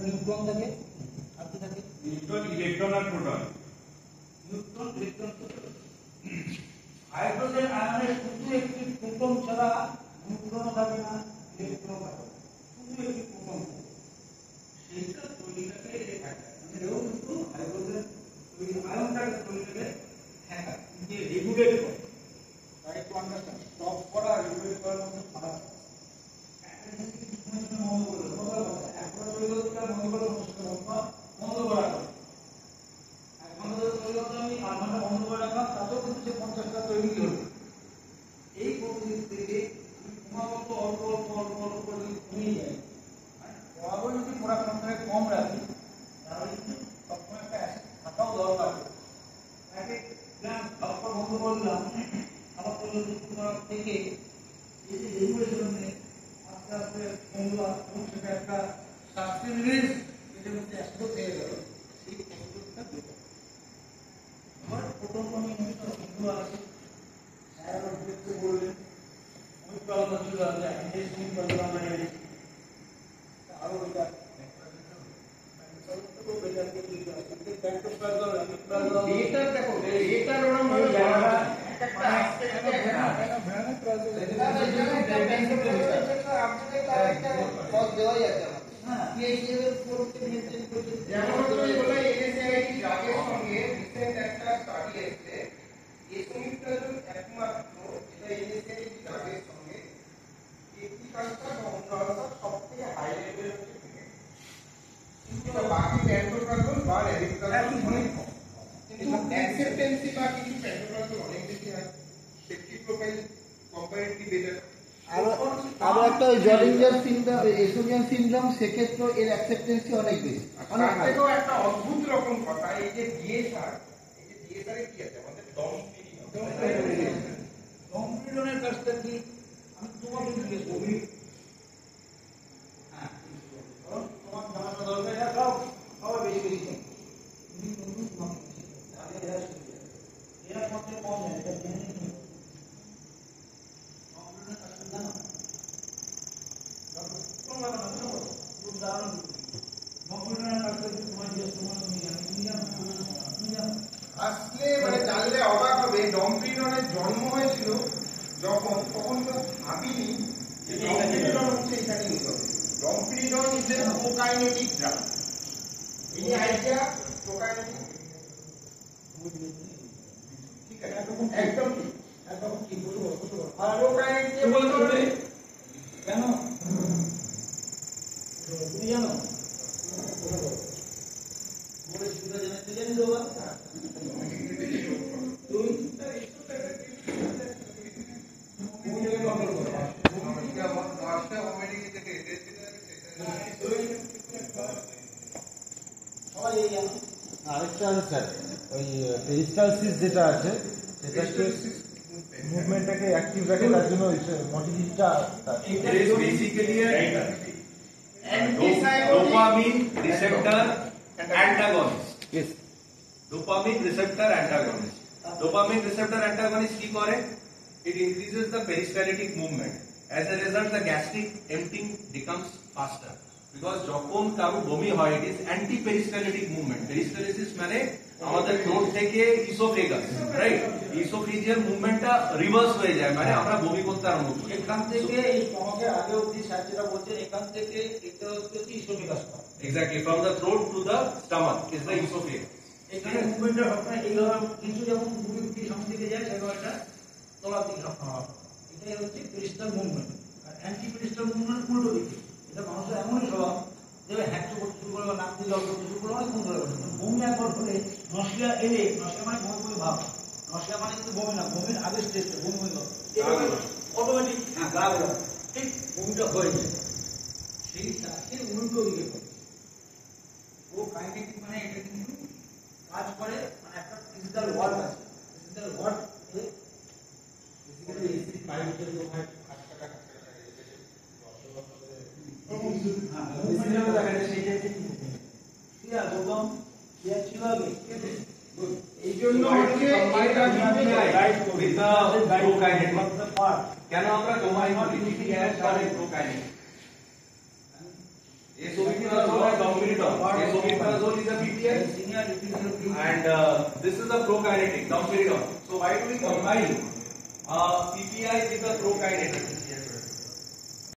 Neutron থাকে আর কি থাকে নিউট্রন ইলেকট্রন আর প্রোটন নিউট্রন ইলেকট্রন হাইড্রোজেন আয়নের শুধু একটি প্রোটন ছাড়া নিউট্রনও থাকে না ইলেকট্রনও থাকে শুধু একটি প্রোটন সেইটা তৈরিটাকে মানে এও কিন্তু হাইড্রোজেন ওই আয়নটাকে তৈরিটাকে হ্যাঁ যে রেগুলেট করে তাই টু আন্ডারস্ট্যান্ড স্টপ করা রেগুলেট করার মধ্যে ফারাক আছে এই পদ্ধতি থেকে ক্রমাগত অল্প অল্প অল্প অল্প করে কমে যায় বরাবর যদি প্রোডাকশনটাকে কম রাখি তাহলে কিন্তু সবসময় একটা অ্যাসিড থাকাও দরকার বন্ধ করলাম আবার থেকে এই যে রেগুলেশনে আস্তে আস্তে কমলা এবং সেটা একটা সাস্টেনেবল এটার মধ্যে অ্যাসিড হয়ে গেল সেই পদ্ধতিটা দিতে আবার প্রথম আমি বন্ধু আছে বললেন অনেক প্রবলেম ছিল যে ইন্ডাস্ট্রি প্রবলেম আমরা এনেছি আরো এটা আরো একটা জলিঞ্জার সিনড্রোম এসোজিয়ান সিনড্রোম সেক্ষেত্রে এর অ্যাকসেপ্টেন্সি অনেক বেশি অনেক হাই একটা অদ্ভুত রকম কথা এই যে ডিএসআর কি আছে আমাদের ডমপিরিডনের কাজটা কি আমি তোমাকে জিজ্ঞেস করি হ্যাঁ তোমার জানাটা দরকার এটা সবাই বেশি বেশি তুমি নতুন তাহলে এরা মধ্যে কম যায় এটা জেনে নিও ডমপিরিডনের কাজটা জানো আসলে মানে জানলে অবাক হবে ডমপিরিডনের জন্ম হয়েছিল যখন তখন কেউ ভাবিনি যে ডমপিরিডন হচ্ছে এখানে domperidone is a prokinetic drug any idea prokinetic ঠিক আছে একদম ঠিক একদম ঠিক বলবো আর প্রোকাইনেটিক বলতে কেন তুমি জানো বলে সুবিধা জানাতে জানি দেবা তুমি আরেকটা আছে স্যার ওই পেরিস্টালসিস যেটা আছে সেটাকে মুভমেন্টটাকে অ্যাক্টিভ রাখে তার জন্য মোটিভিটা basically dopamine receptor antagonist. Yes. Dopamine receptor antagonist. Dopamine receptor antagonist কি করে? It increases the peristaltic movement. As a result, the gastric emptying becomes faster. Because যখন কারো বমি হয়, it is anti-peristaltic movement. Peristalsis মানে আমাদের থ্রোট থেকে oesophagus, right? Oesophageal মুভমেন্টটা reverse হয়ে যায়, মানে আমরা বমি করতে আরম্ভ করি। এখান থেকে এই স্টমাকের আগে অবধি স্যার যেটা বলছেন এখান থেকে এটা হচ্ছে oesophagus Exactly, from the throat to the stomach is the esophagus. এখানে মুভমেন্টটা সবসময় এইভাবে কিছু যেমন বুকের দিকে সামনে দিকে যায় সেরকম একটা তলার দিকে সবসময় হবে এটাই হচ্ছে পেরিস্টাল মুভমেন্ট আর অ্যান্টি পেরিস্টাল মুভমেন্ট উল্টো দিকে এটা মানুষের এমনই স্বভাব দেবে হ্যাকচো করতে শুরু করবে নাক দিয়ে জল করতে শুরু করবে অনেকক্ষণ ধরে বমি একবার হলে নশিয়া এলে নশিয়া মানে বমি বমি ভাব নশিয়া মানে কিন্তু বমি না বমির আগের স্টেজটা বমি বমি অটোমেটিক হ্যাঁ গা বেরো ঠিক বমিটা হয়ে যায় সেই সাথে উল্টো দিকে ও কাইনেটিক মানে এটা কিন্তু কাজ করে মানে একটা ফিজিক্যাল ওয়ার্ড আছে physical word basically acid biological word এই জন্য কেন আমরা dopamine prokinetic domperidone. Esomeprazole is a PPI, Senior diffusion of and this is a prokinetic, domperidone. So why do we combine PPI with the prokinetic?